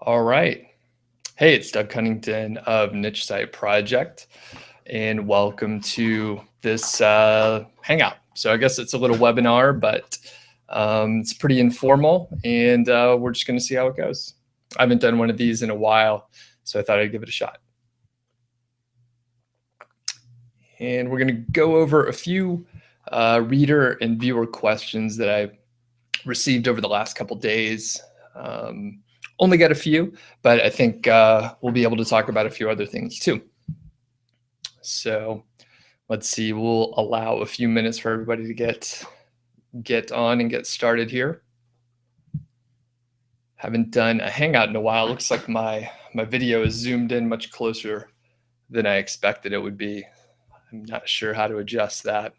All right. Hey, it's Doug Cunnington of Niche Site Project, and welcome to this Hangout. So I guess it's a little webinar, but it's pretty informal, and we're just going to see how it goes. I haven't done one of these in a while, so I thought I'd give it a shot. And we're going to go over a few reader and viewer questions that I've received over the last couple days. Only got a few, but I think we'll be able to talk about a few other things too. So let's see, we'll allow a few minutes for everybody to get on and get started here. Haven't done a Hangout in a while. Looks like my video is zoomed in much closer than I expected it would be. I'm not sure how to adjust that.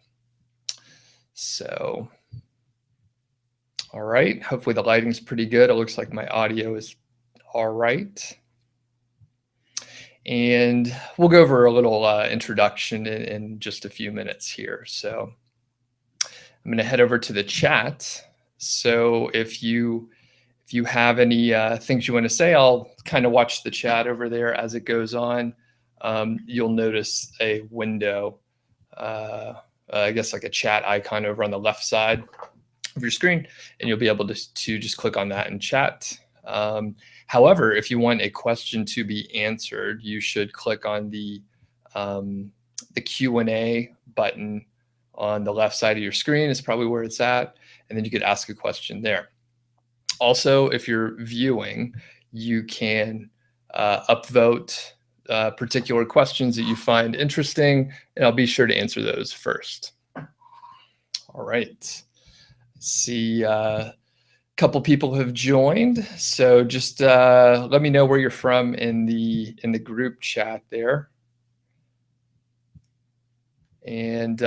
So, all right, hopefully the lighting's pretty good. It looks like my audio is all right. And we'll go over a little introduction in just a few minutes here. So I'm going to head over to the chat. So if you have any things you want to say, I'll kind of watch the chat over there as it goes on. You'll notice a window, I guess like a chat icon over on the left side of your screen, and you'll be able to just click on that and chat. However, if you want a question to be answered, you should click on the Q&A button on the left side of your screen is probably where it's at, and then you could ask a question there. Also, if you're viewing, you can upvote particular questions that you find interesting, and I'll be sure to answer those first. All right. See, a couple people have joined, so just let me know where you're from in the group chat there. And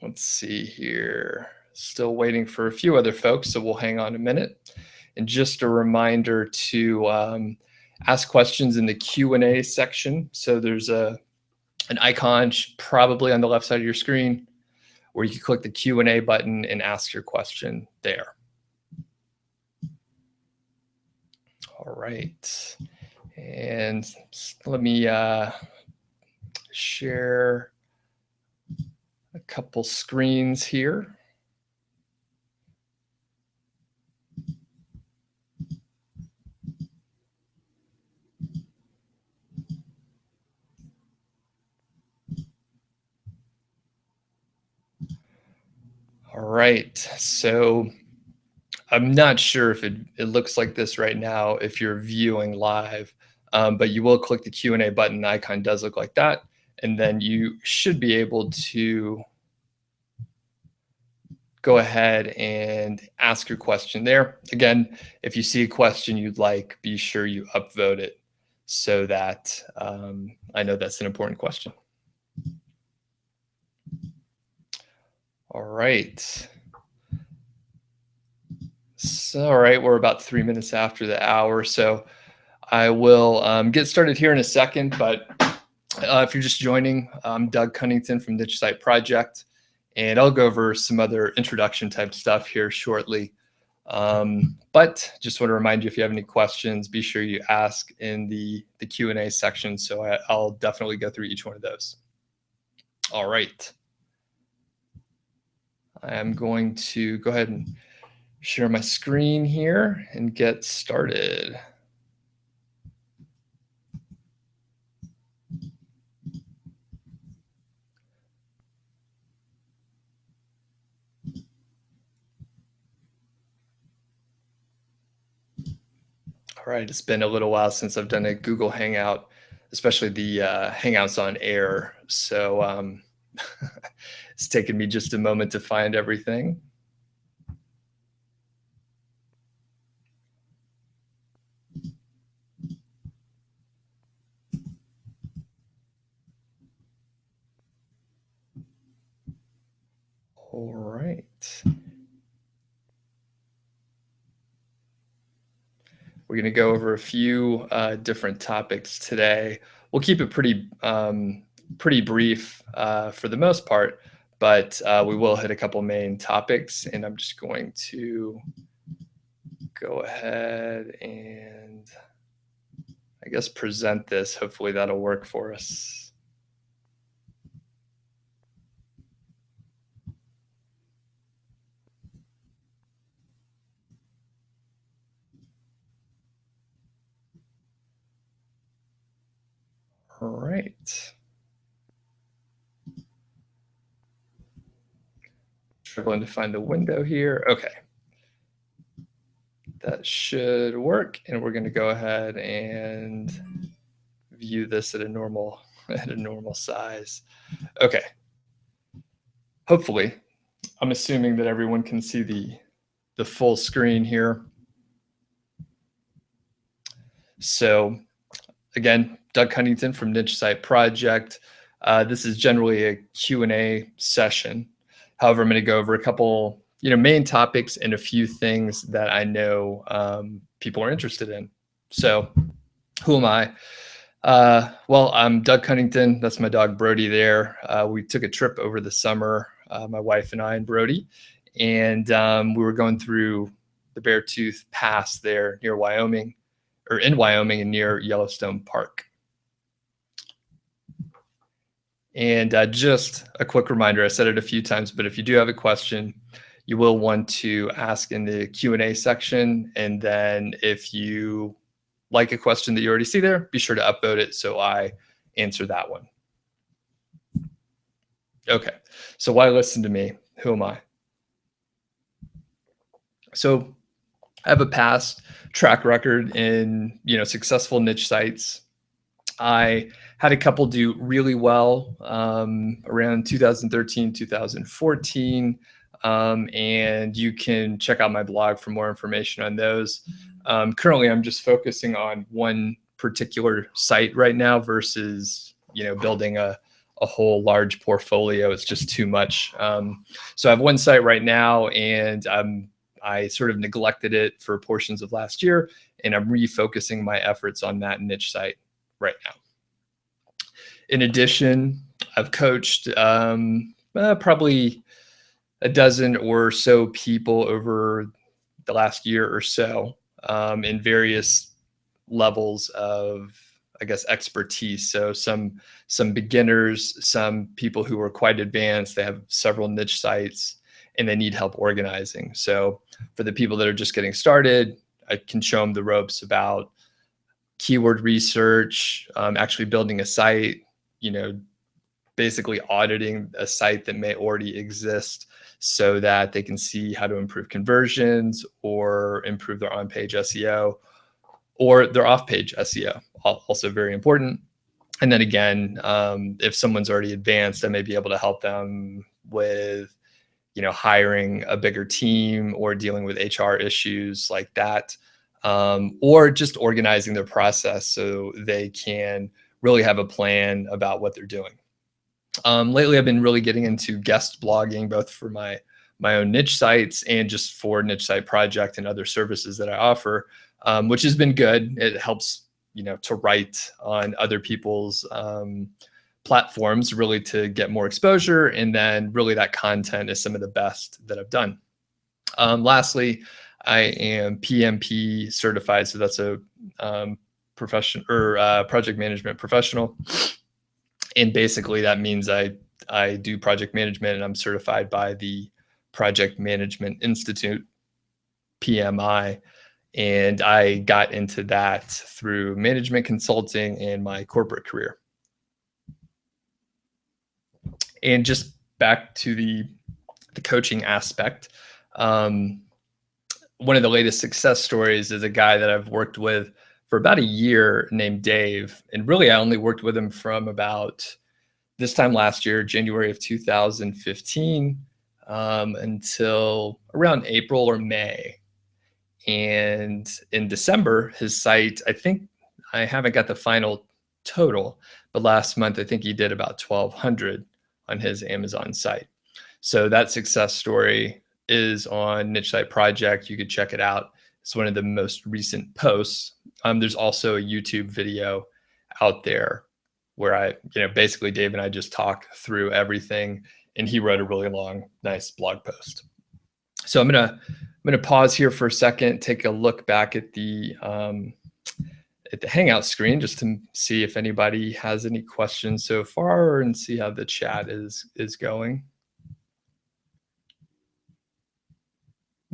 let's see here. Still waiting for a few other folks, so we'll hang on a minute. And just a reminder to ask questions in the Q&A section. So there's an icon probably on the left side of your screen where you can click the Q&A button and ask your question there. All right. And let me share a couple screens here. All right, so I'm not sure if it looks like this right now if you're viewing live, but you will click the Q&A button. The icon does look like that, and then you should be able to go ahead and ask your question there. Again, if you see a question you'd like, be sure you upvote it so that I know that's an important question. All right. So, all right, we're about 3 minutes after the hour, so I will get started here in a second, but if you're just joining, I'm Doug Cunnington from Niche Site Project, and I'll go over some other introduction type stuff here shortly. But just want to remind you, if you have any questions, be sure you ask in the Q&A section, so I'll definitely go through each one of those. All right. I am going to go ahead and share my screen here and get started. All right, it's been a little while since I've done a Google Hangout, especially the Hangouts on Air. So it's taken me just a moment to find everything. All right. We're going to go over a few different topics today. We'll keep it pretty brief for the most part, but we will hit a couple main topics, and I'm just going to go ahead and I guess present this. Hopefully that'll work for us. All right. Struggling to find the window here. Okay. That should work. And we're going to go ahead and view this at a normal size. Okay. Hopefully, I'm assuming that everyone can see the full screen here. So again, Doug Huntington from Niche Site Project. This is generally a Q&A session. However, I'm going to go over a couple, main topics and a few things that I know people are interested in. So, who am I? Well, I'm Doug Huntington. That's my dog Brody there. We took a trip over the summer, my wife and I and Brody, and we were going through the Beartooth Pass there near Wyoming, or in Wyoming and near Yellowstone Park. And just a quick reminder, I said it a few times, but if you do have a question, you will want to ask in the Q&A section. And then if you like a question that you already see there, be sure to upvote it so I answer that one. Okay, so why listen to me? Who am I? So I have a past track record in successful niche sites. I had a couple do really well around 2013, 2014. And you can check out my blog for more information on those. Currently, I'm just focusing on one particular site right now versus, building a whole large portfolio. It's just too much. So I have one site right now, and I sort of neglected it for portions of last year, and I'm refocusing my efforts on that niche site right now. In addition, I've coached probably a dozen or so people over the last year or so in various levels of, I guess, expertise. So some beginners, some people who are quite advanced, they have several niche sites and they need help organizing. So for the people that are just getting started, I can show them the ropes about keyword research, actually building a site, basically auditing a site that may already exist so that they can see how to improve conversions or improve their on-page SEO or their off-page SEO, also very important. And then again, if someone's already advanced, I may be able to help them with, hiring a bigger team or dealing with HR issues like that, or just organizing their process so they can really have a plan about what they're doing. Lately, I've been really getting into guest blogging, both for my own niche sites and just for Niche Site Project and other services that I offer, which has been good. It helps, to write on other people's platforms, really to get more exposure. And then really that content is some of the best that I've done. Lastly, I am PMP certified. So that's a profession or project management professional. And basically that means I do project management, and I'm certified by the Project Management Institute, PMI. And I got into that through management consulting and my corporate career. And just back to the coaching aspect, one of the latest success stories is a guy that I've worked with for about a year named Dave. And really, I only worked with him from about this time last year, January of 2015, until around April or May. And in December, his site, I think I haven't got the final total, but last month, I think he did about 1,200 on his Amazon site. So that success story is on Niche Site Project. You could check it out. It's one of the most recent posts. There's also a YouTube video out there where basically Dave and I just talk through everything, and he wrote a really long, nice blog post. So I'm gonna going to pause here for a second, take a look back at the Hangout screen just to see if anybody has any questions so far and see how the chat is going.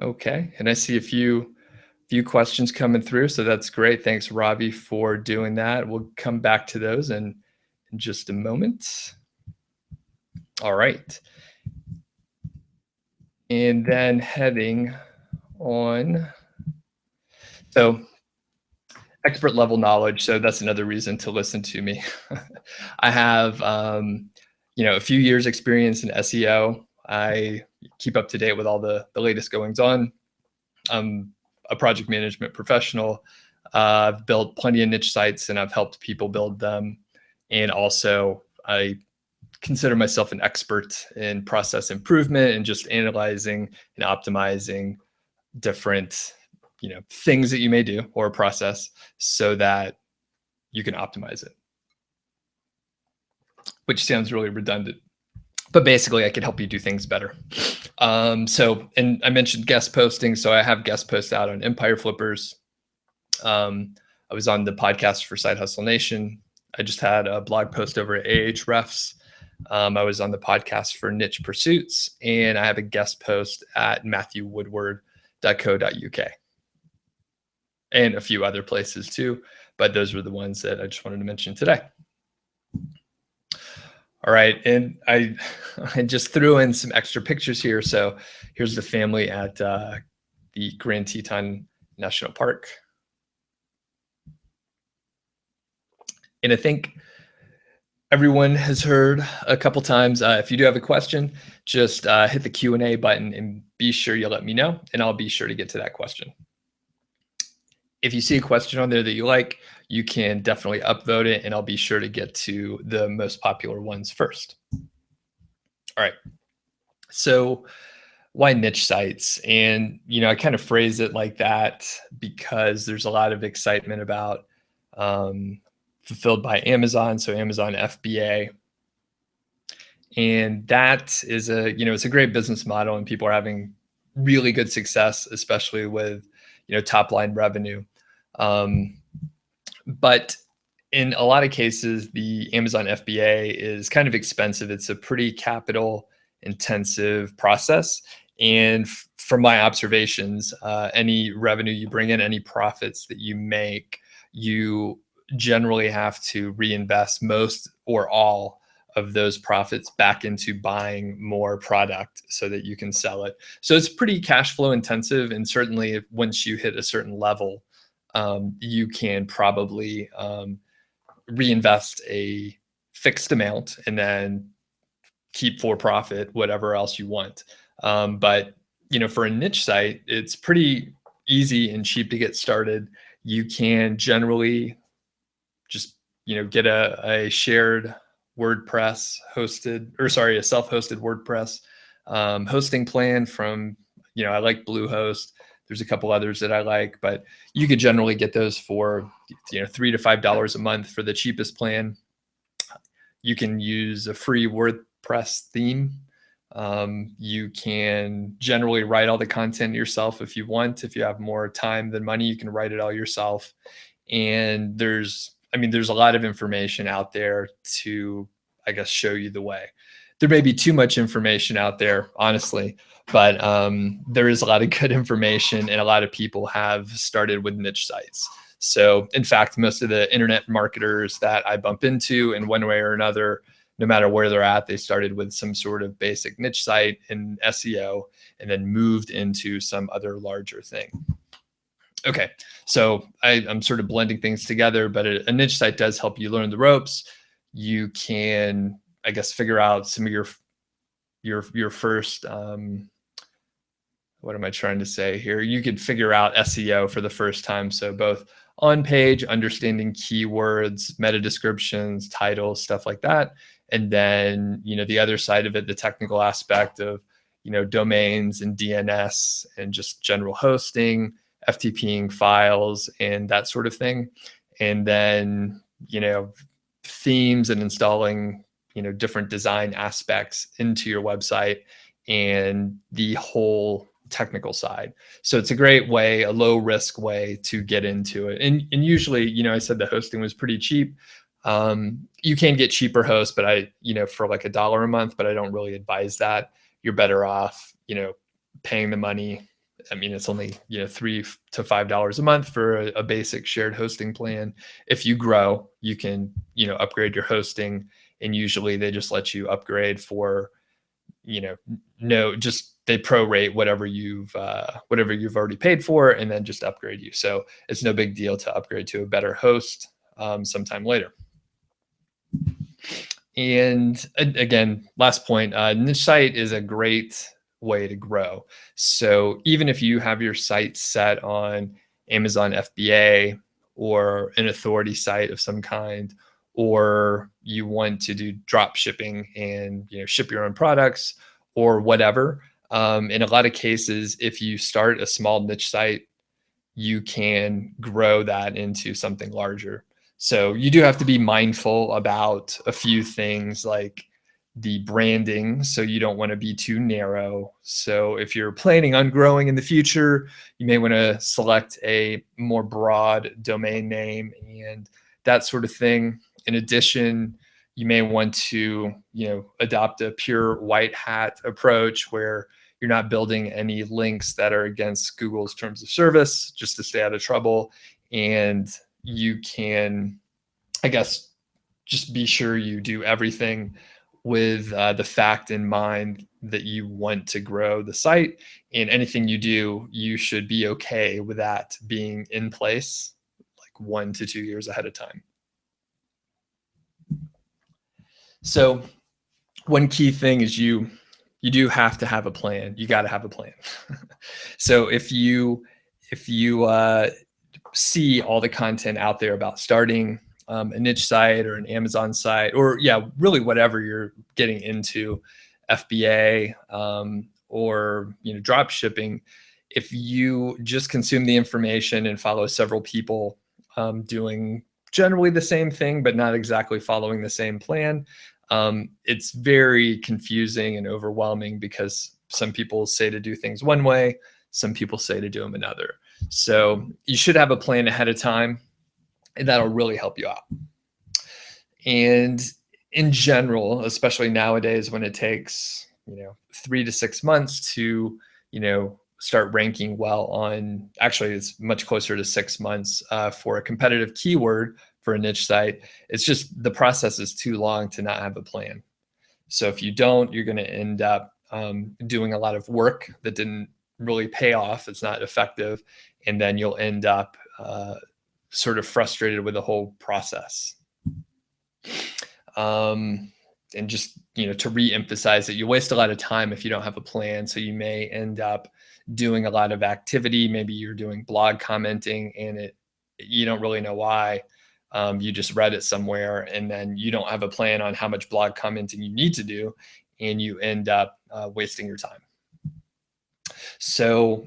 Okay, and I see a few questions coming through, so that's great. Thanks, Robbie, for doing that. We'll come back to those in just a moment. All right. And then heading on. So expert level knowledge. So that's another reason to listen to me. I have, a few years experience in SEO. I keep up to date with all the latest goings on. I'm a project management professional. I've built plenty of niche sites and I've helped people build them. And also I consider myself an expert in process improvement and just analyzing and optimizing different things that you may do or a process so that you can optimize it, which sounds really redundant, but basically I can help you do things better. And I mentioned guest posting. So I have guest posts out on Empire Flippers. I was on the podcast for Side Hustle Nation. I just had a blog post over at Ahrefs. I was on the podcast for Niche Pursuits, and I have a guest post at matthewwoodward.co.uk and a few other places too, but those were the ones that I just wanted to mention today. All right, and I just threw in some extra pictures here. So here's the family at the Grand Teton National Park. And I think everyone has heard a couple times, if you do have a question, just hit the Q&A button and be sure you let me know, and I'll be sure to get to that question. If you see a question on there that you like, you can definitely upvote it, and I'll be sure to get to the most popular ones first. All right. So why niche sites? And, I kind of phrase it like that because there's a lot of excitement about fulfilled by Amazon. So Amazon FBA. And that is it's a great business model, and people are having really good success, especially with, top line revenue. But in a lot of cases, the Amazon FBA is kind of expensive. It's a pretty capital intensive process. And from my observations, any revenue you bring in, any profits that you make, you generally have to reinvest most or all of those profits back into buying more product so that you can sell it. So it's pretty cash flow intensive. And certainly once you hit a certain level, you can probably reinvest a fixed amount and then keep for profit whatever else you want. But for a niche site, it's pretty easy and cheap to get started. You can generally just get a shared WordPress a self-hosted WordPress hosting plan from I like Bluehost. There's a couple others that I like, but you could generally get those for $3 to $5 a month for the cheapest plan. You can use a free WordPress theme. You can generally write all the content yourself if you want. If you have more time than money, you can write it all yourself. And there's a lot of information out there to, I guess, show you the way. There may be too much information out there, honestly, but there is a lot of good information, and a lot of people have started with niche sites. So in fact, most of the internet marketers that I bump into in one way or another, no matter where they're at, they started with some sort of basic niche site in SEO and then moved into some other larger thing. Okay, so I'm sort of blending things together, but a niche site does help you learn the ropes. You can, I guess, figure out some of your first, what am I trying to say here? You could figure out SEO for the first time. So both on page, understanding keywords, meta descriptions, titles, stuff like that. And then, the other side of it, the technical aspect of, domains and DNS and just general hosting, FTPing files and that sort of thing. And then, themes and installing, different design aspects into your website and the whole technical side. So it's a great way, a low risk way to get into it. And usually, I said the hosting was pretty cheap. You can get cheaper hosts, but for like $1 a month, but I don't really advise that. You're better off, paying the money. I mean, it's only, $3 to $5 a month for a basic shared hosting plan. If you grow, you can, upgrade your hosting, and usually they just let you upgrade for, just they prorate whatever you've already paid for, and then just upgrade you. So it's no big deal to upgrade to a better host sometime later. And again, last point, niche site is a great way to grow. So even if you have your site set on Amazon FBA or an authority site of some kind, or you want to do drop shipping and ship your own products or whatever, in a lot of cases, if you start a small niche site, you can grow that into something larger. So you do have to be mindful about a few things like the branding. So you don't want to be too narrow. So if you're planning on growing in the future, you may want to select a more broad domain name and that sort of thing. In addition, you may want to, adopt a pure white hat approach where you're not building any links that are against Google's terms of service just to stay out of trouble. And you can, I guess, just be sure you do everything with the fact in mind that you want to grow the site. And anything you do, you should be okay with that being in place like 1 to 2 years ahead of time. So one key thing is you do have to have a plan. You got to have a plan. So if you see all the content out there about starting a niche site or an Amazon site, or really whatever you're getting into, FBA or drop shipping, if you just consume the information and follow several people doing generally the same thing but not exactly following the same plan, it's very confusing and overwhelming because some people say to do things one way, some people say to do them another. So you should have a plan ahead of time, and that'll really help you out. And in general, especially nowadays when it takes 3 to 6 months to start ranking well on, actually it's much closer to 6 months for a competitive keyword for a niche site, it's just the process is too long to not have a plan. So if you don't, you're going to end up doing a lot of work that didn't really pay off. It's not effective. And then you'll end up sort of frustrated with the whole process. And just, to re-emphasize that you waste a lot of time if you don't have a plan. So you may end up doing a lot of activity. Maybe you're doing blog commenting and you don't really know why. You just read it somewhere, and then you don't have a plan on how much blog commenting you need to do, and you end up wasting your time. So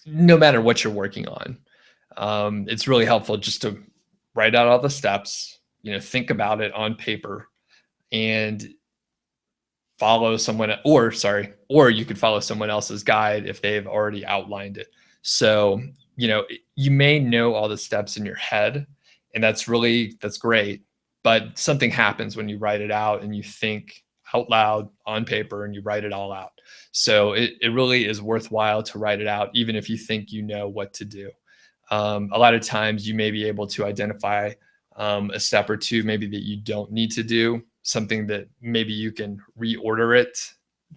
no matter what you're working on, it's really helpful just to write out all the steps, think about it on paper, and follow someone, or you could follow someone else's guide if they've already outlined it. So, you may know all the steps in your head, and that's great. But something happens when you write it out and you think out loud on paper and you write it all out. So it really is worthwhile to write it out, even if you think you know what to do. A lot of times you may be able to identify a step or two maybe that you don't need to do, something that maybe you can reorder it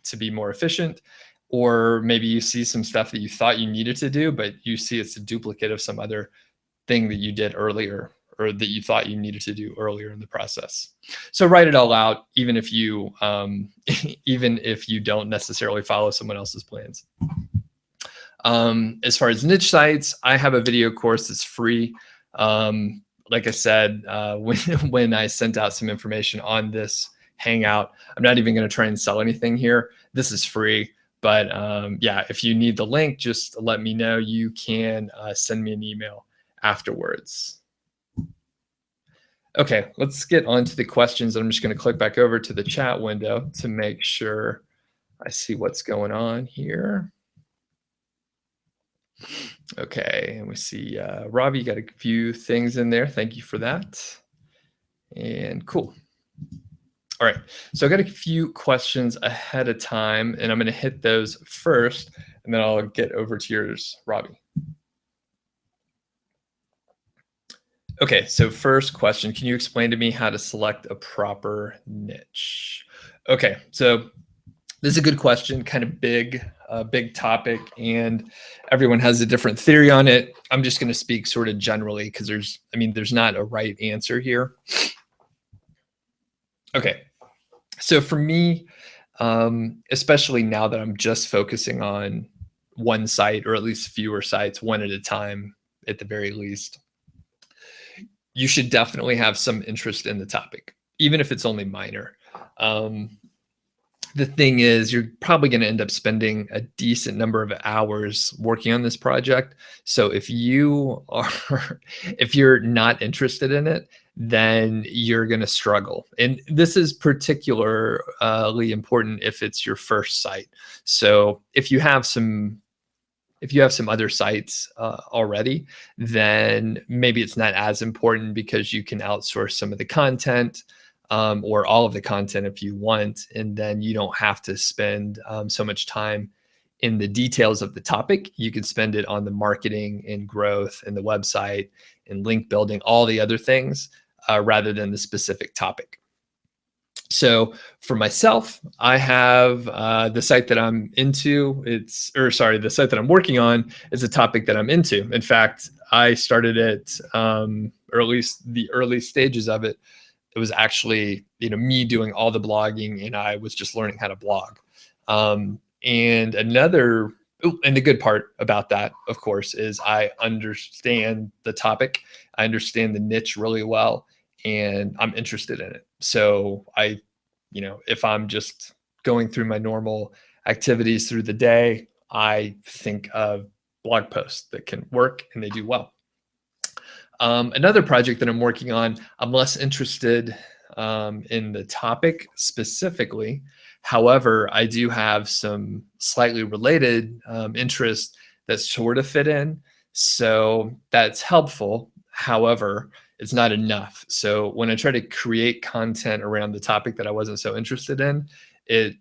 to be more efficient, or maybe you see some stuff that you thought you needed to do, but you see it's a duplicate of some other thing that you did earlier or that you thought you needed to do earlier in the process. So write it all out, even if you don't necessarily follow someone else's plans. As far as niche sites, I have a video course that's free. Like I said, when I sent out some information on this Hangout, I'm not even going to try and sell anything here. This is free. But if you need the link, just let me know. You can send me an email afterwards. Okay, let's get on to the questions. I'm just going to click back over to the chat window to make sure I see what's going on here. Okay, and we see Robbie got a few things in there. Thank you for that. And cool. All right, so I got a few questions ahead of time, and I'm going to hit those first, and then I'll get over to yours, Robbie. Okay, so first question, can you explain to me how to select a proper niche? Okay, so this is a good question, kind of big topic, and everyone has a different theory on it. I'm just going to speak sort of generally because there's not a right answer here. Okay, so for me, especially now that I'm just focusing on one site or at least fewer sites, one at a time at the very least, you should definitely have some interest in the topic, even if it's only minor. The thing is, you're probably going to end up spending a decent number of hours working on this project. So if if you're not interested in it, then you're going to struggle. And this is particularly important if it's your first site. So if you have some other sites already, then maybe it's not as important because you can outsource some of the content or all of the content if you want, and then you don't have to spend so much time in the details of the topic. You can spend it on the marketing and growth and the website and link building, all the other things, rather than the specific topic. So for myself, I have the site that I'm into. The site that I'm working on is a topic that I'm into. In fact, I started it, or at least the early stages of it. It was actually, me doing all the blogging, and I was just learning how to blog. And the good part about that, of course, is I understand the topic. I understand the niche really well, and I'm interested in it. So if I'm just going through my normal activities through the day, I think of blog posts that can work and they do well. Another project that I'm working on, I'm less interested in the topic specifically. However, I do have some slightly related interests that sort of fit in. So that's helpful. However, it's not enough. So when I try to create content around the topic that I wasn't so interested in, it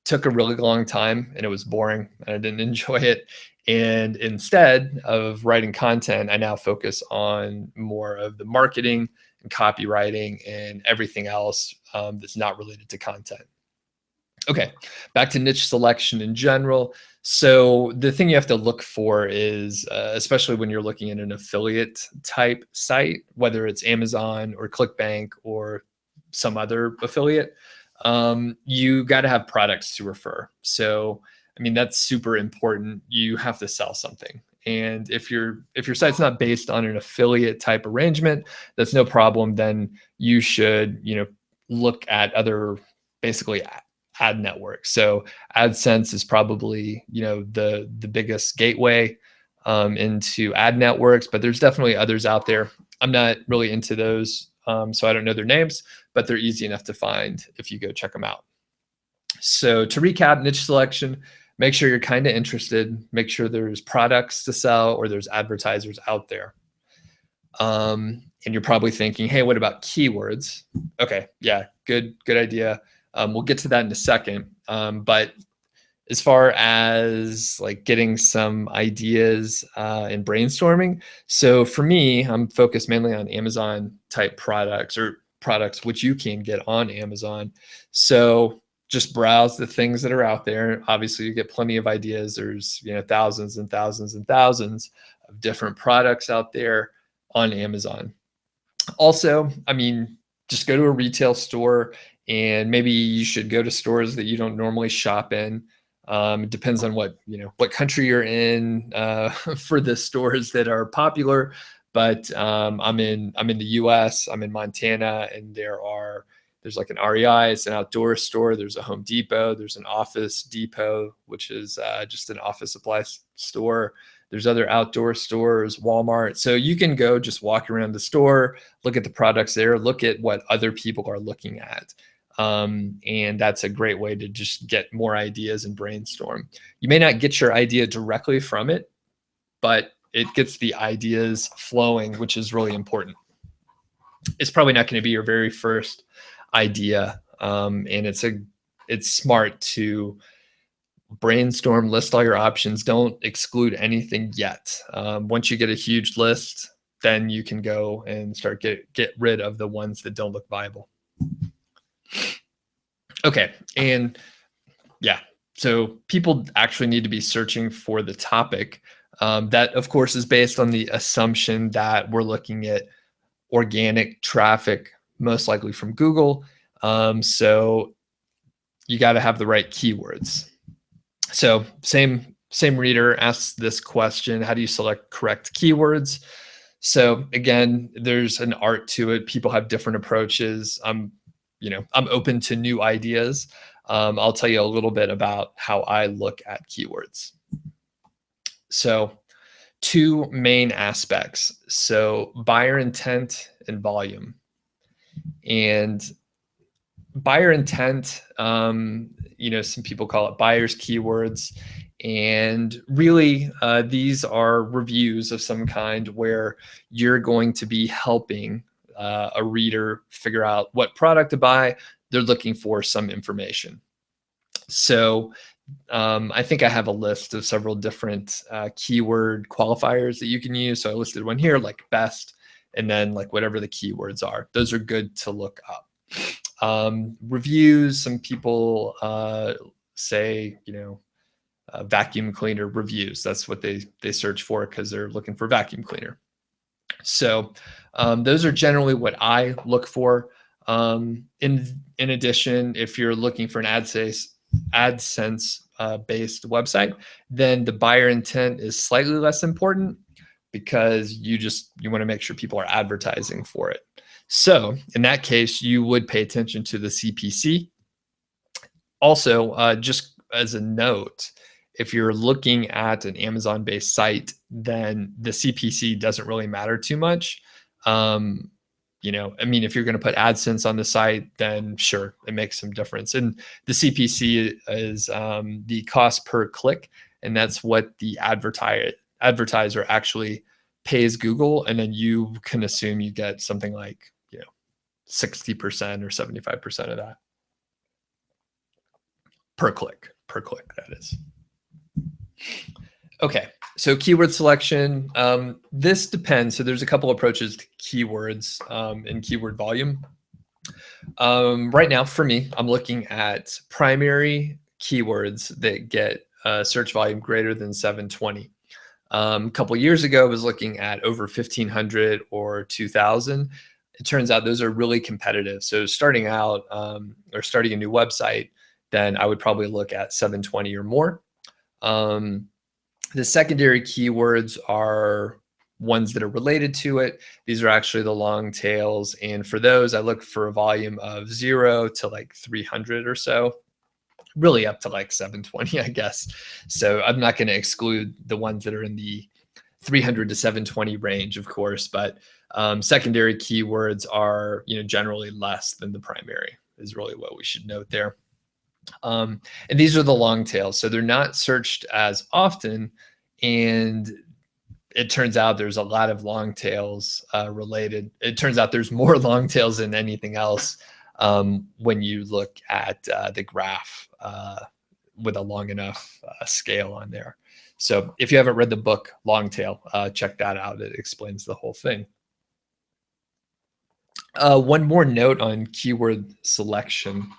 took a really long time and it was boring and I didn't enjoy it. And instead of writing content, I now focus on more of the marketing and copywriting and everything else that's not related to content. Okay, back to niche selection in general. So the thing you have to look for is, especially when you're looking at an affiliate type site, whether it's Amazon or ClickBank or some other affiliate, you got to have products to refer. So, that's super important. You have to sell something. And if your site's not based on an affiliate type arrangement, that's no problem. Then you should, look at other basically ad networks. So AdSense is probably, the biggest gateway into ad networks, but there's definitely others out there. I'm not really into those, so I don't know their names, but they're easy enough to find if you go check them out. So to recap, niche selection, make sure you're kind of interested, make sure there's products to sell or there's advertisers out there. And you're probably thinking, hey, what about keywords? Okay, yeah, good idea. We'll get to that in a second. But as far as like getting some ideas and brainstorming, so for me, I'm focused mainly on Amazon type products or products which you can get on Amazon. So just browse the things that are out there. Obviously, you get plenty of ideas. There's thousands and thousands and thousands of different products out there on Amazon. Also, just go to a retail store, and maybe you should go to stores that you don't normally shop in. It depends on what country you're in for the stores that are popular. But I'm in the U.S. I'm in Montana, and there's like an REI, it's an outdoor store. There's a Home Depot. There's an Office Depot, which is just an office supply store. There's other outdoor stores, Walmart. So you can go just walk around the store, look at the products there, look at what other people are looking at. And that's a great way to just get more ideas and brainstorm. You may not get your idea directly from it, but it gets the ideas flowing, which is really important. It's probably not going to be your very first idea, and it's smart to brainstorm, list all your options. Don't exclude anything yet. Once you get a huge list, then you can go and start get rid of the ones that don't look viable. Okay, and yeah, so people actually need to be searching for the topic. That, of course, is based on the assumption that we're looking at organic traffic, most likely from Google. So you got to have the right keywords. So same reader asks this question: how do you select correct keywords? So again, there's an art to it. People have different approaches. I'm open to new ideas. I'll tell you a little bit about how I look at keywords. So two main aspects. So buyer intent and volume. And buyer intent, some people call it buyer's keywords. And really, these are reviews of some kind where you're going to be helping a reader figure out what product to buy. They're looking for some information. So I think I have a list of several different keyword qualifiers that you can use. So I listed one here, like best, and then like whatever the keywords are. Those are good to look up. Reviews, some people say, vacuum cleaner reviews. That's what they search for because they're looking for vacuum cleaner. So those are generally what I look for. In addition, if you're looking for an AdSense based website, then the buyer intent is slightly less important because you want to make sure people are advertising for it. So in that case, you would pay attention to the CPC. Also, just as a note, if you're looking at an Amazon-based site, then the CPC doesn't really matter too much. If you're going to put AdSense on the site, then sure, it makes some difference. And the CPC is the cost per click, and that's what the advertiser actually pays Google, and then you can assume you get something like 60% or 75% of that per click. That is. Okay, so keyword selection. This depends. So there's a couple approaches to keywords and keyword volume. Right now, for me, I'm looking at primary keywords that get search volume greater than 720. A couple years ago, I was looking at over 1,500 or 2,000. It turns out those are really competitive. So starting out or starting a new website, then I would probably look at 720 or more. The secondary keywords are ones that are related to it. These are actually the long tails. And for those, I look for a volume of 0 to like 300 or so, really up to like 720, I guess. So I'm not going to exclude the ones that are in the 300 to 720 range, of course, but secondary keywords are, generally less than the primary is really what we should note there. And these are the long tails. So they're not searched as often. And it turns out there's a lot of long tails related. It turns out there's more long tails than anything else when you look at the graph with a long enough scale on there. So if you haven't read the book Long Tail, check that out. It explains the whole thing. One more note on keyword selection,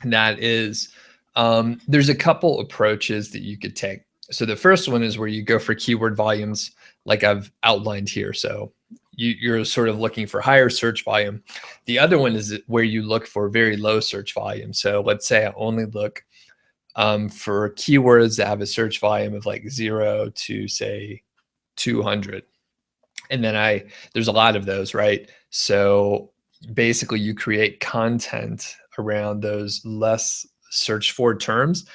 and that is there's a couple approaches that you could take. So the first one is where you go for keyword volumes like I've outlined here. So you're sort of looking for higher search volume. The other one is where you look for very low search volume. So let's say I only look for keywords that have a search volume of like 0 to say 200. And then there's a lot of those, right? So basically you create content around those less searched for terms.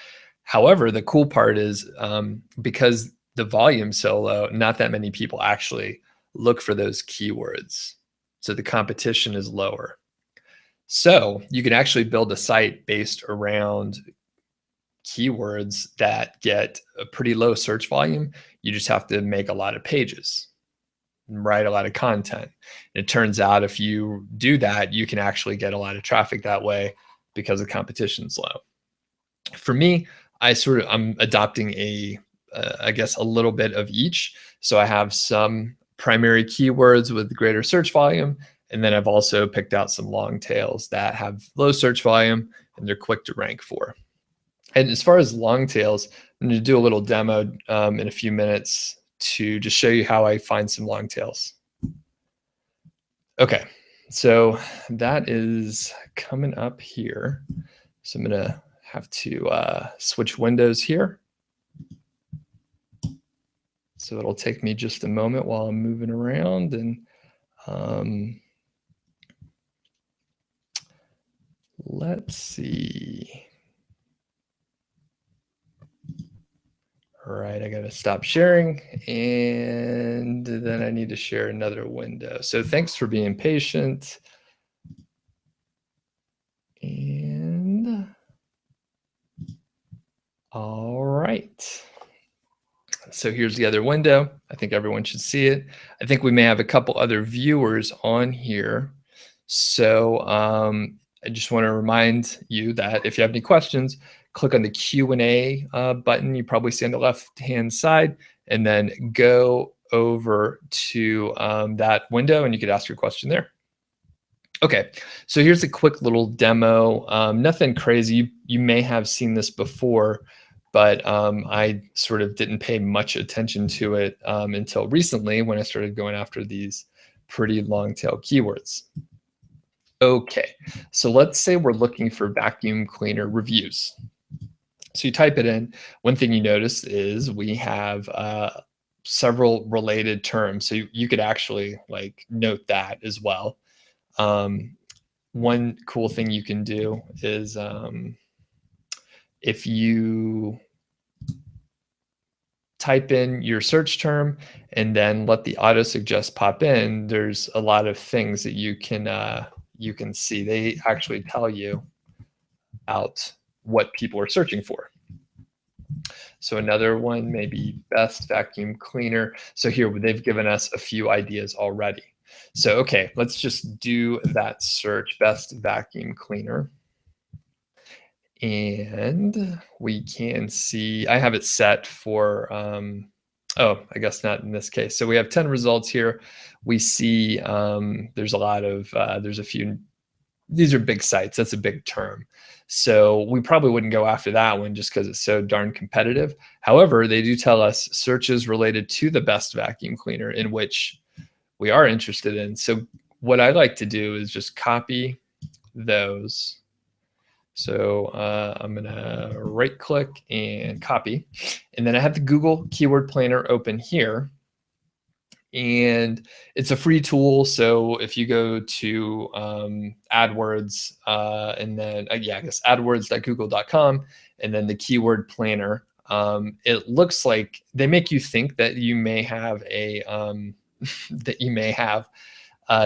However, the cool part is because the volume's so low, not that many people actually look for those keywords. So the competition is lower. So you can actually build a site based around keywords that get a pretty low search volume. You just have to make a lot of pages, write a lot of content. And it turns out if you do that, you can actually get a lot of traffic that way because the competition's low. For me, I'm adopting I guess a little bit of each. So I have some primary keywords with greater search volume, and then I've also picked out some long tails that have low search volume and they're quick to rank for. And as far as long tails, I'm going to do a little demo in a few minutes to just show you how I find some long tails. Okay, so that is coming up here. So I'm going to have to switch windows here. So it'll take me just a moment while I'm moving around, and let's see. All right, I got to stop sharing, and then I need to share another window. So thanks for being patient. And all right. So here's the other window. I think everyone should see it. I think we may have a couple other viewers on here. So I just want to remind you that if you have any questions, click on the Q&A button you probably see on the left-hand side, and then go over to that window and you could ask your question there. Okay, so here's a quick little demo. Nothing crazy. You may have seen this before, but I sort of didn't pay much attention to it until recently when I started going after these pretty long tail keywords. Okay, so let's say we're looking for vacuum cleaner reviews. So you type it in. One thing you notice is we have several related terms. So you could actually like note that as well. One cool thing you can do is if you type in your search term and then let the auto suggest pop in, there's a lot of things that you can see. They actually tell you about what people are searching for. So another one may be best vacuum cleaner. So here they've given us a few ideas already. So, okay, let's just do that search, best vacuum cleaner. And we can see, I have it set for, oh, I guess not in this case. So we have 10 results here. We see there's a lot of, there's a few, these are big sites. That's a big term. So we probably wouldn't go after that one just because it's so darn competitive. However, they do tell us searches related to the best vacuum cleaner in which we are interested in. So what I like to do is just copy those. So I'm going to right click and copy. And then I have the Google Keyword Planner open here. And it's a free tool. So if you go to AdWords and then, yeah, I guess adwords.google.com and then the Keyword Planner, it looks like they make you think that you may have a,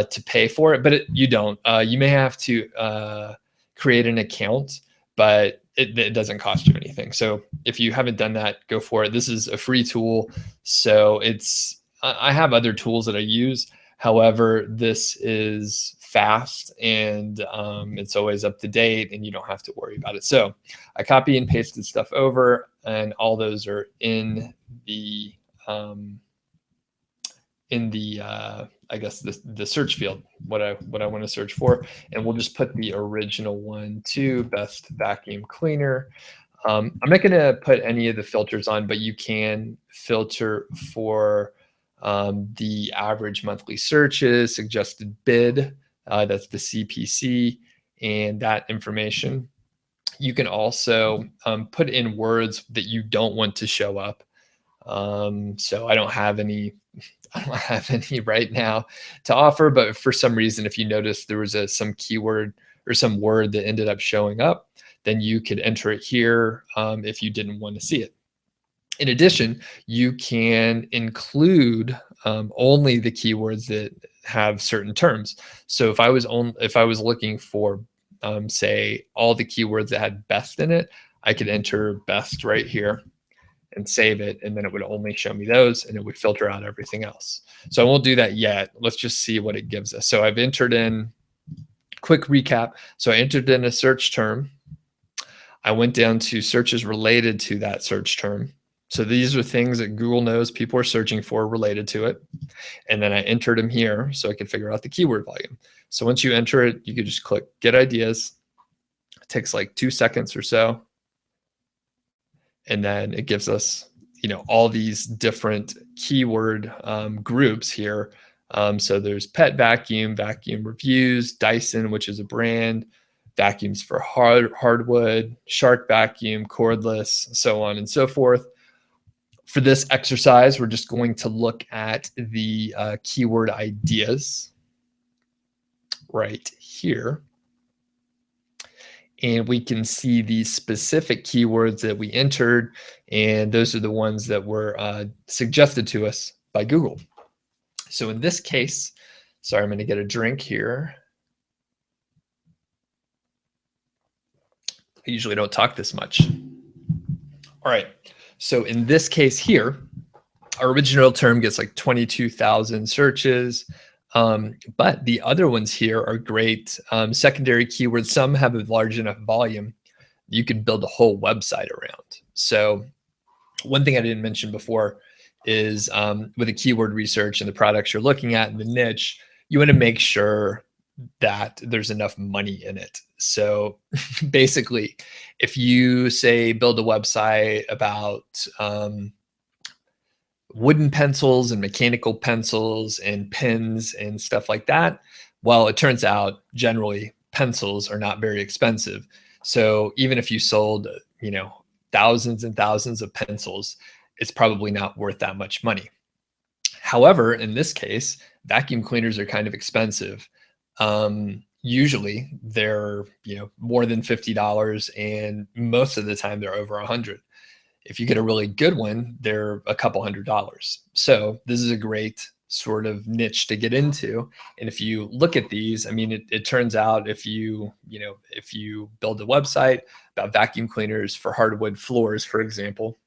to pay for it, but you don't. You may have to create an account, but it doesn't cost you anything. So if you haven't done that, go for it. This is a free tool. So I have other tools that I use. However, this is fast and it's always up to date and you don't have to worry about it. So I copy and pasted stuff over and all those are in the, I guess the search field, what I want to search for, and we'll just put the original one to best vacuum cleaner. I'm not going to put any of the filters on, but you can filter for the average monthly searches, suggested bid, that's the CPC, and that information. You can also put in words that you don't want to show up. So I don't have any right now to offer, but for some reason, if you notice there was some keyword or some word that ended up showing up, then you could enter it here if you didn't want to see it. In addition, you can include only the keywords that have certain terms. So if I was looking for say all the keywords that had best in it, I could enter best right here and save it, and then it would only show me those, and it would filter out everything else. So I won't do that yet. Let's just see what it gives us. So I've entered in, quick recap. So I entered in a search term. I went down to searches related to that search term. So these are things that Google knows people are searching for related to it. And then I entered them here so I could figure out the keyword volume. So once you enter it, you could just click get ideas. It takes like 2 seconds or so. And then it gives us, all these different keyword groups here. So there's pet vacuum, vacuum reviews, Dyson, which is a brand, vacuums for hardwood, shark vacuum, cordless, so on and so forth. For this exercise, we're just going to look at the keyword ideas right here. And we can see these specific keywords that we entered, and those are the ones that were suggested to us by Google. So in this case, sorry, I'm going to get a drink here. I usually don't talk this much. All right. So in this case here, our original term gets like 22,000 searches. But the other ones here are great. Secondary keywords, some have a large enough volume, you could build a whole website around. So one thing I didn't mention before is with the keyword research and the products you're looking at in the niche, you want to make sure that there's enough money in it. So basically, if you say build a website about wooden pencils and mechanical pencils and pens and stuff like that, well, it turns out generally pencils are not very expensive. So even if you sold, thousands and thousands of pencils, it's probably not worth that much money. However, in this case, vacuum cleaners are kind of expensive. Usually they're, more than $50, and most of the time they're over $100. If you get a really good one, they're a couple $100s. So this is a great sort of niche to get into. And if you look at these, I mean, it turns out if you build a website about vacuum cleaners for hardwood floors, for example,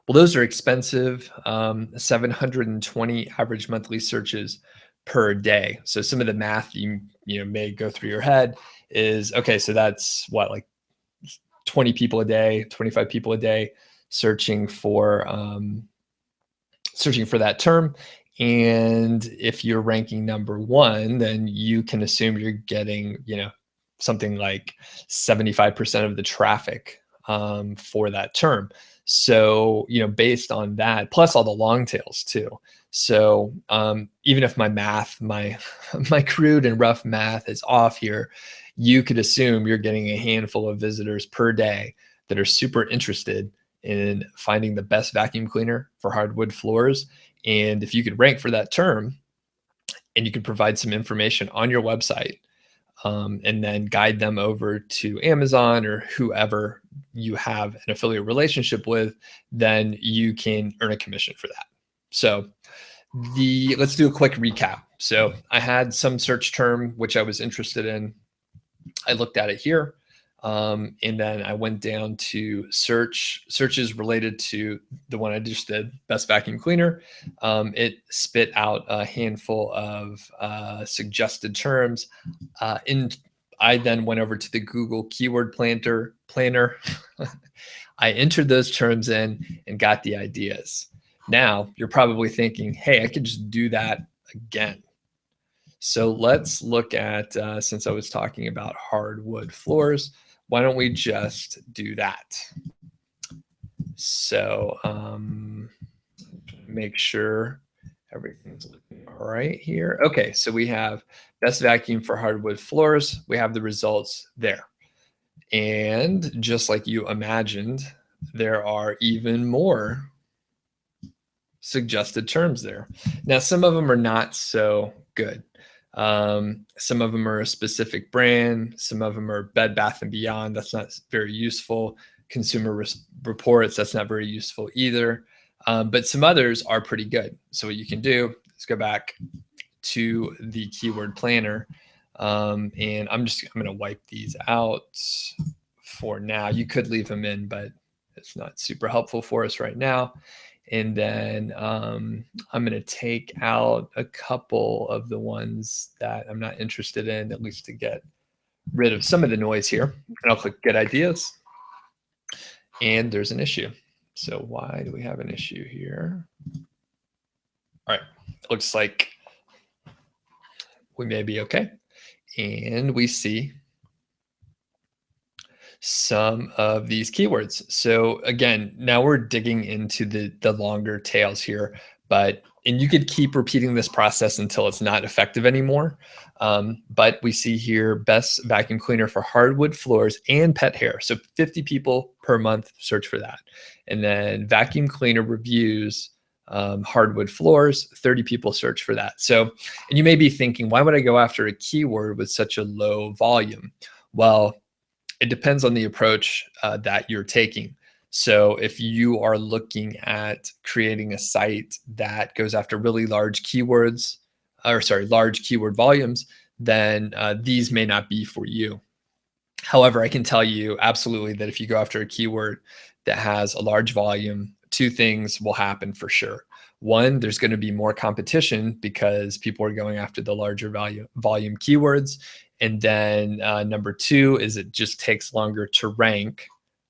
well, those are expensive. 720 average monthly searches per day. So some of the math you may go through your head is, okay, so that's what, like 20 people a day, 25 people a day searching for that term. And if you're ranking number one, then you can assume you're getting, something like 75% of the traffic for that term. So, based on that, plus all the long tails too. So even if my math, my crude and rough math is off here, you could assume you're getting a handful of visitors per day that are super interested in finding the best vacuum cleaner for hardwood floors. And if you could rank for that term and you could provide some information on your website, and then guide them over to Amazon or whoever you have an affiliate relationship with, then you can earn a commission for that. So let's do a quick recap. So I had some search term which I was interested in. I looked at it here, and then I went down to searches related to the one I just did, best vacuum cleaner. It spit out a handful of suggested terms. I then went over to the Google Keyword Planner. I entered those terms in and got the ideas. Now you're probably thinking, hey, I could just do that again. So let's look at, since I was talking about hardwood floors, why don't we just do that? So make sure everything's looking all right here. Okay, so we have best vacuum for hardwood floors. We have the results there. And just like you imagined, there are even more suggested terms there. Now, some of them are not so good. Some of them are a specific brand. Some of them are Bed Bath & Beyond. That's not very useful. Consumer Reports, that's not very useful either. But some others are pretty good. So what you can do is go back to the keyword planner. And I'm going to wipe these out for now. You could leave them in, but it's not super helpful for us right now. And then I'm going to take out a couple of the ones that I'm not interested in, at least to get rid of some of the noise here. And I'll click Get Ideas. And there's an issue. So why do we have an issue here? All right, looks like we may be okay. And we see some of these keywords. So again, now we're digging into the longer tails here, and you could keep repeating this process until it's not effective anymore. But we see here best vacuum cleaner for hardwood floors and pet hair. So 50 people per month search for that. And then vacuum cleaner reviews, hardwood floors, 30 people search for that. So, and you may be thinking, why would I go after a keyword with such a low volume? Well, it depends on the approach that you're taking. So if you are looking at creating a site that goes after really large keywords, large keyword volumes, then these may not be for you. However, I can tell you absolutely that if you go after a keyword that has a large volume, two things will happen for sure. One, there's going to be more competition because people are going after the larger volume keywords. And then number two is it just takes longer to rank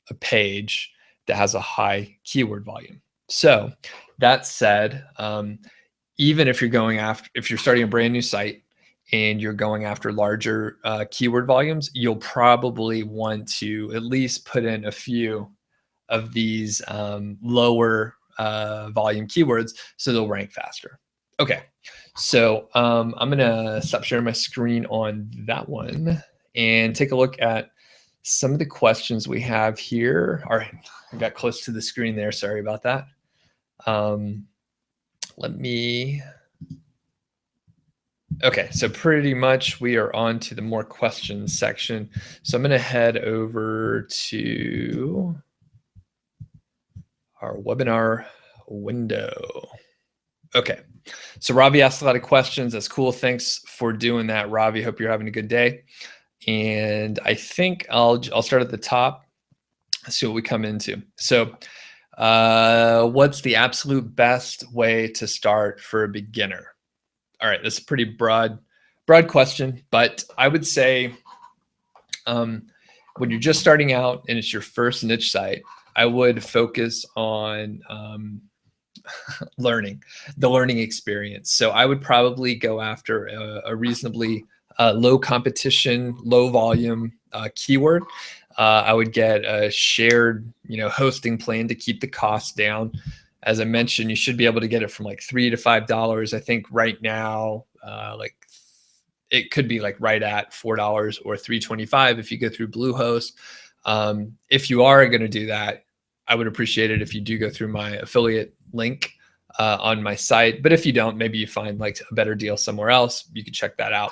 a page that has a high keyword volume. So that said, even if you're starting a brand new site and you're going after larger keyword volumes, you'll probably want to at least put in a few of these lower volume keywords so they'll rank faster. Okay, so I'm gonna stop sharing my screen on that one and take a look at some of the questions we have here. All right, I got close to the screen there, sorry about that. Okay, so pretty much we are on to the more questions section. So I'm gonna head over to our webinar window. Okay, so Ravi asked a lot of questions. That's cool. Thanks for doing that, Ravi. Hope you're having a good day. And I think I'll start at the top. Let's see what we come into. So what's the absolute best way to start for a beginner? All right, that's a pretty broad question, but I would say when you're just starting out and it's your first niche site, I would focus on the learning experience. So I would probably go after a reasonably low competition, low volume keyword. I would get a shared, hosting plan to keep the costs down. As I mentioned, you should be able to get it from like $3 to $5. I think right now, it could be like right at $4 or $3.25 if you go through Bluehost. If you are going to do that, I would appreciate it if you do go through my affiliate link on my site. But if you don't, maybe you find like a better deal somewhere else. You can check that out.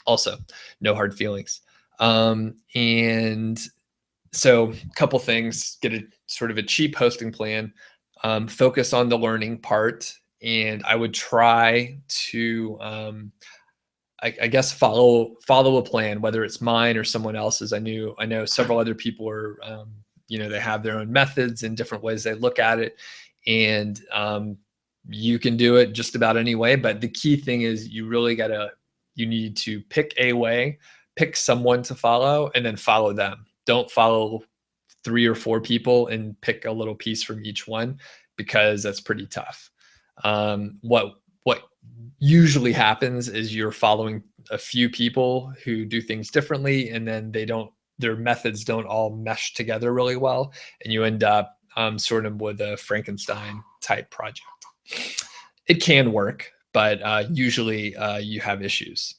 Also, no hard feelings. And so a couple things, get a sort of a cheap hosting plan, focus on the learning part. And I would try to, I guess, follow a plan, whether it's mine or someone else's. I know several other people are, they have their own methods and different ways they look at it. And you can do it just about any way. But the key thing is you need to pick a way, pick someone to follow, and then follow them. Don't follow 3 or 4 people and pick a little piece from each one, because that's pretty tough. What usually happens is you're following a few people who do things differently, and then their methods don't all mesh together really well, and you end up sort of with a Frankenstein type project. It can work, but usually you have issues.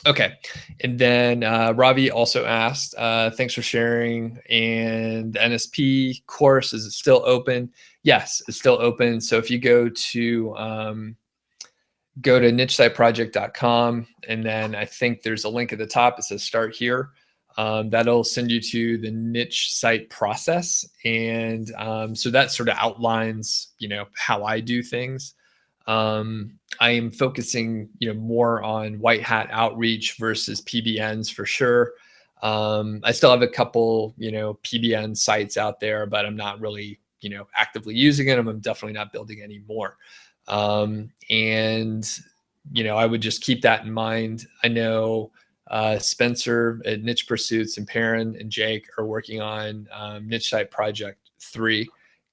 Okay, and then Ravi also asked, thanks for sharing, and the NSP course, is it still open? Yes, it's still open. So if you go to nichesiteproject.com, and then I think there's a link at the top. It says start here. That'll send you to the niche site process. And so that sort of outlines, how I do things. I am focusing, more on white hat outreach versus PBNs for sure. I still have a couple, PBN sites out there, but I'm not really, actively using them. I'm definitely not building any more. And, I would just keep that in mind. I know Spencer at Niche Pursuits and Perrin and Jake are working on Niche Site Project 3.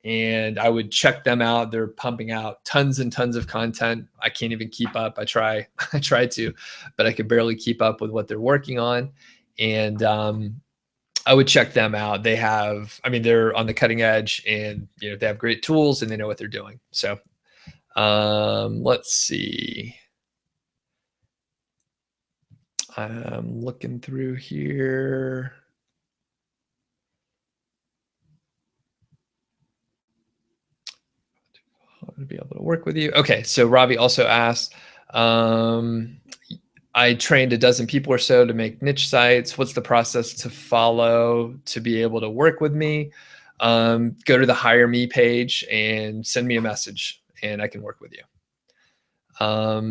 And I would check them out. They're pumping out tons and tons of content. I can't even keep up. I try to, but I can barely keep up with what they're working on. And I would check them out. They're on the cutting edge, and they have great tools and they know what they're doing. So let's see. I'm looking through here. To be able to work with you. Okay, so Ravi also asked, I trained a dozen people or so to make niche sites. What's the process to follow to be able to work with me? Go to the Hire Me page and send me a message, and I can work with you. All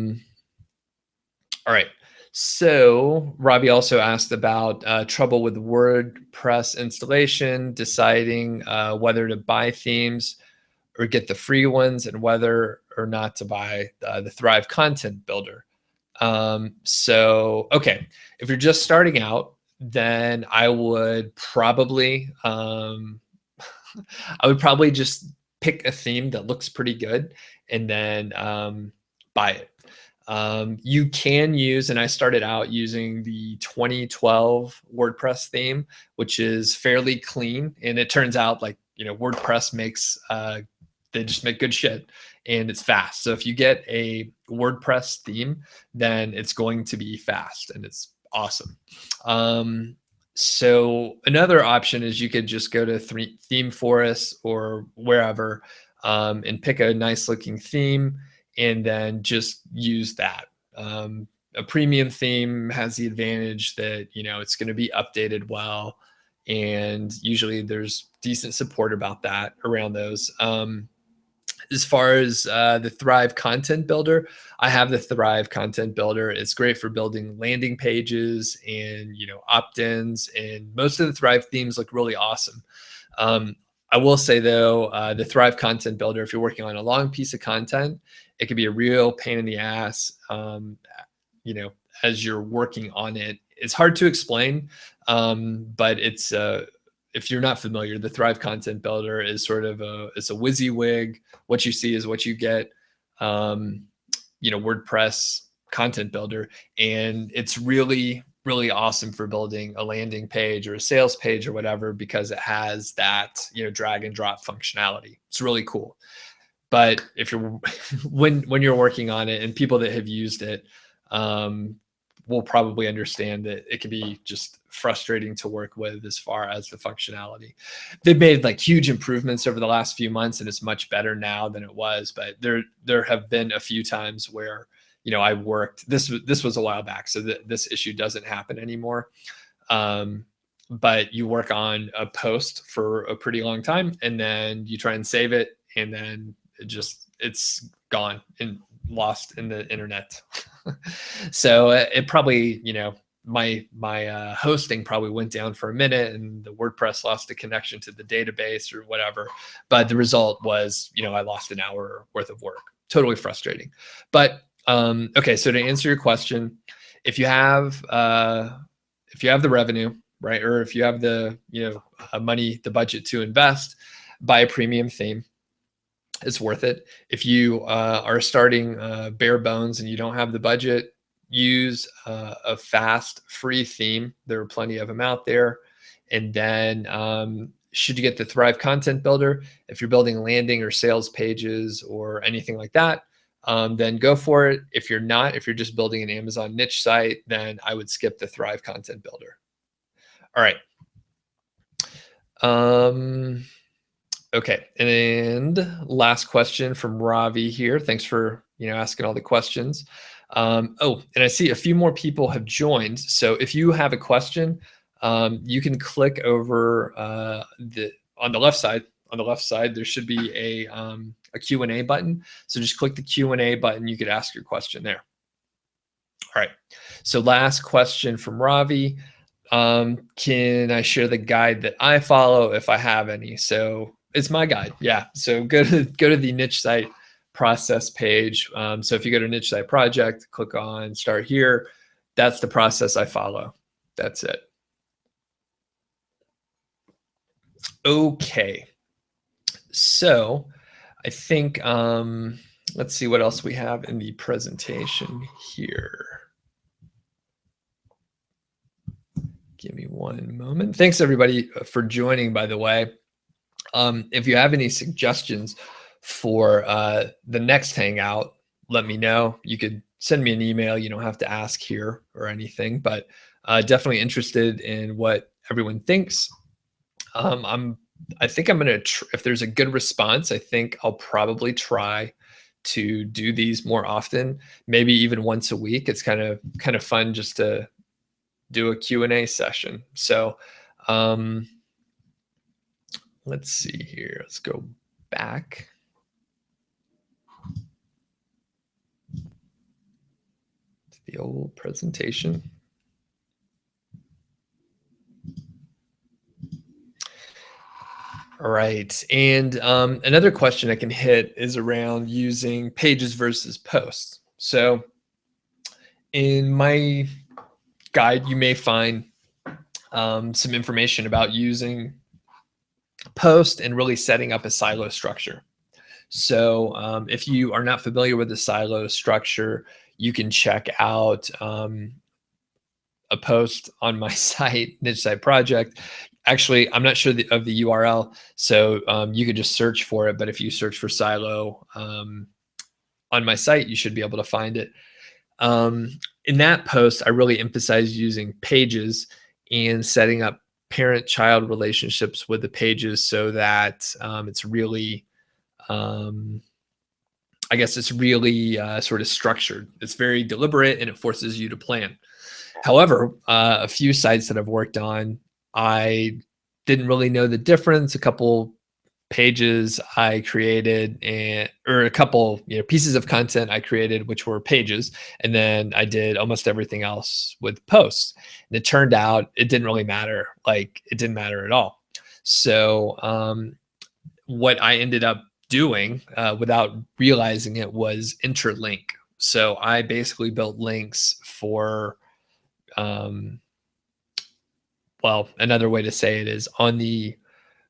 right. So Robbie also asked about trouble with WordPress installation, deciding whether to buy themes or get the free ones, and whether or not to buy the Thrive Content Builder. Okay, if you're just starting out, then I would probably just pick a theme that looks pretty good and then buy it. You can use, and I started out using the 2012 WordPress theme, which is fairly clean, and it turns out WordPress makes they just make good shit, and it's fast. So if you get a WordPress theme, then it's going to be fast and it's awesome. So another option is you could just go to Theme Forest or wherever and pick a nice looking theme and then just use that. A premium theme has the advantage that, it's going to be updated well. And usually there's decent support around those. As far as the Thrive Content Builder, I have the Thrive Content Builder. It's great for building landing pages and opt-ins, and most of the Thrive themes look really awesome. I will say though, the Thrive Content Builder, if you're working on a long piece of content, it can be a real pain in the ass. As you're working on it, it's hard to explain, but it's if you're not familiar, the Thrive Content Builder is sort of it's a WYSIWYG. What you see is what you get. WordPress content builder, and it's really, really awesome for building a landing page or a sales page or whatever, because it has that drag and drop functionality. It's really cool. But if you're when you're working on it, and people that have used it will probably understand that it can be just frustrating to work with as far as the functionality. They've made huge improvements over the last few months, and it's much better now than it was. But there have been a few times where I worked. This was a while back, so this issue doesn't happen anymore. But you work on a post for a pretty long time, and then you try and save it, and then it's gone and lost in the internet. So it probably, my hosting probably went down for a minute, and the WordPress lost a connection to the database or whatever. But the result was, I lost an hour worth of work. Totally frustrating. But okay, so to answer your question, if you have the revenue, right, or if you have the the budget to invest, buy a premium theme. It's worth it. If you are starting bare bones and you don't have the budget, use a fast free theme. There are plenty of them out there. And then should you get the Thrive Content Builder, if you're building landing or sales pages or anything like that, then go for it. If you're not, if you're just building an Amazon niche site, then I would skip the Thrive Content Builder. All right. Okay, and last question from Ravi here. Thanks for asking all the questions. And I see a few more people have joined. So if you have a question, you can click over on the left side. On the left side, there should be a Q&A button. So just click the Q&A button. You could ask your question there. All right. So last question from Ravi. Can I share the guide that I follow if I have any? So it's my guide. Yeah. So go to the niche site process page. So if you go to niche site project, click on start here. That's the process I follow. That's it. Okay. So I think let's see what else we have in the presentation here. Give me one moment. Thanks everybody for joining, by the way. If you have any suggestions for the next Hangout, let me know. You could send me an email. You don't have to ask here or anything, but definitely interested in what everyone thinks. I think I'm gonna, if there's a good response, I think I'll probably try to do these more often, maybe even once a week. It's kind of fun just to do a Q&A session. So let's see here. Let's go back. To the old presentation. All right. And another question I can hit is around using pages versus posts. So in my guide, you may find some information about using post and really setting up a silo structure. So if you are not familiar with the silo structure, you can check out a post on my site, Niche Site Project. Actually, I'm not sure of the URL, so you could just search for it. But if you search for silo on my site, you should be able to find it. In that post, I really emphasize using pages and setting up parent-child relationships with the pages so that it's really, I guess it's really sort of structured. It's very deliberate and it forces you to plan. However, a few sites that I've worked on, I didn't really know the difference. A couple pages I created, or a couple pieces of content I created, which were pages, and then I did almost everything else with posts. And it turned out it didn't really matter. Like it didn't matter at all. So what I ended up doing without realizing it was interlink. So I basically built links for well, another way to say it is on the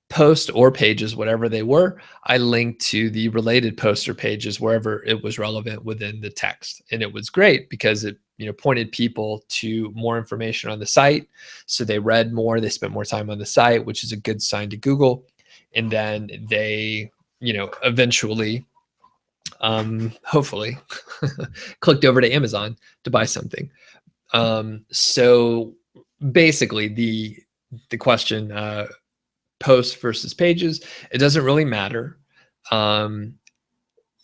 post or pages, whatever they were, I linked to the related posts or pages wherever it was relevant within the text. And it was great because it pointed people to more information on the site. So they read more, they spent more time on the site, which is a good sign to Google. And then they, eventually, hopefully, clicked over to Amazon to buy something. So basically the question, posts versus pages, it doesn't really matter.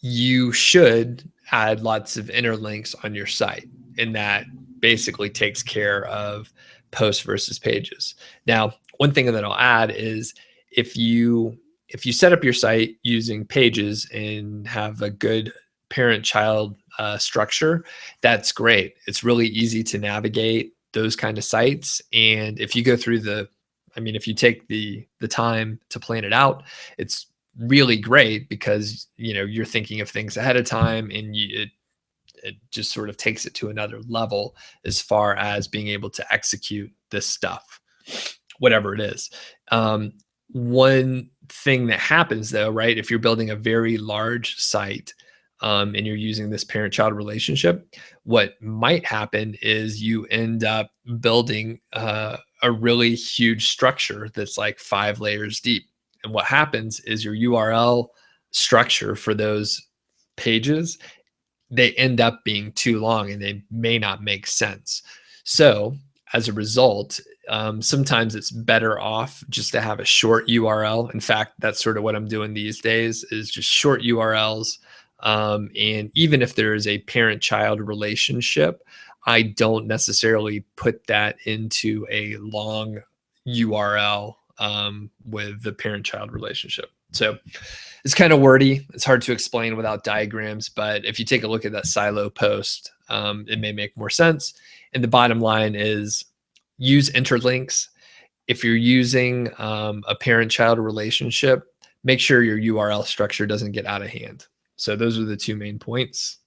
You should add lots of interlinks on your site, and that basically takes care of posts versus pages. Now, one thing that I'll add is if you set up your site using pages and have a good parent-child structure, that's great. It's really easy to navigate those kind of sites. And if you go through if you take the time to plan it out, it's really great because you're thinking of things ahead of time, and it just sort of takes it to another level as far as being able to execute this stuff, whatever it is. One thing that happens though, right, if you're building a very large site and you're using this parent-child relationship, what might happen is you end up building a really huge structure that's like 5 layers deep. And what happens is your URL structure for those pages, they end up being too long and they may not make sense. So as a result, sometimes it's better off just to have a short URL. In fact, that's sort of what I'm doing these days, is just short URLs. And even if there is a parent-child relationship, I don't necessarily put that into a long URL with the parent-child relationship. So it's kind of wordy. It's hard to explain without diagrams, but if you take a look at that silo post, it may make more sense. And the bottom line is use interlinks. If you're using a parent-child relationship, make sure your URL structure doesn't get out of hand. So those are the two main points.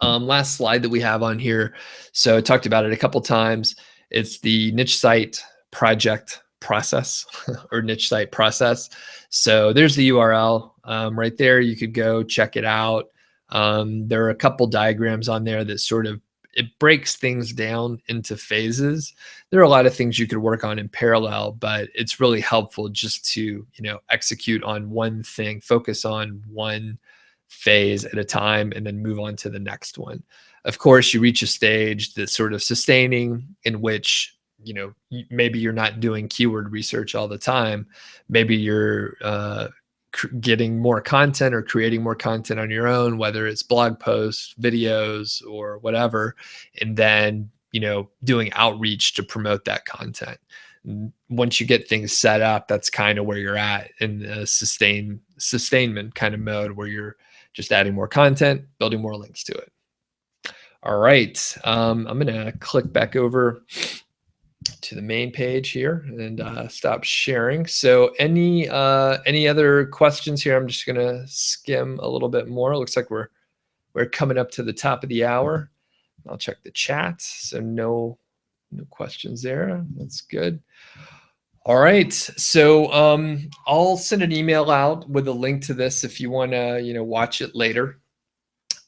Last slide that we have on here. So I talked about it a couple times. It's the niche site project process or niche site process. So there's the URL right there. You could go check it out. There are a couple diagrams on there that sort of, it breaks things down into phases. There are a lot of things you could work on in parallel, but it's really helpful just to, execute on one thing, focus on one phase at a time, and then move on to the next one. Of course, you reach a stage that's sort of sustaining, in which, maybe you're not doing keyword research all the time. Maybe you're getting more content or creating more content on your own, whether it's blog posts, videos, or whatever, and then, doing outreach to promote that content. Once you get things set up, that's kind of where you're at in the sustainment kind of mode, where you're just adding more content, building more links to it. All right. I'm going to click back over to the main page here and stop sharing. So any other questions here? I'm just going to skim a little bit more. It looks like we're coming up to the top of the hour. I'll check the chat. So no questions there. That's good. All right. So I'll send an email out with a link to this if you want to, watch it later.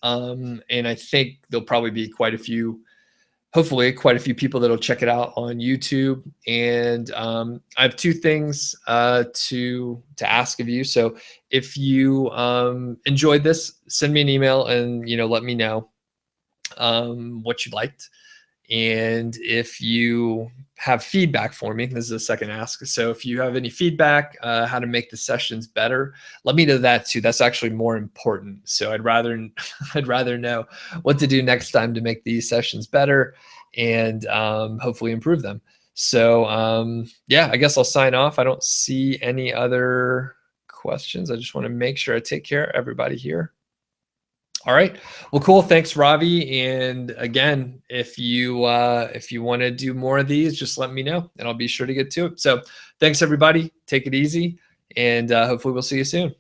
And I think there'll probably be hopefully quite a few people that'll check it out on YouTube. And I have two things to ask of you. So if you enjoyed this, send me an email and let me know what you liked. And if you have feedback for me, this is a second ask. So if you have any feedback, how to make the sessions better, let me know that too. That's actually more important. So I'd rather know what to do next time to make these sessions better and hopefully improve them. So yeah, I guess I'll sign off. I don't see any other questions. I just want to make sure I take care of everybody here. All right. Well, cool. Thanks, Ravi. And again, if you want to do more of these, just let me know and I'll be sure to get to it. So thanks, everybody. Take it easy. And hopefully we'll see you soon.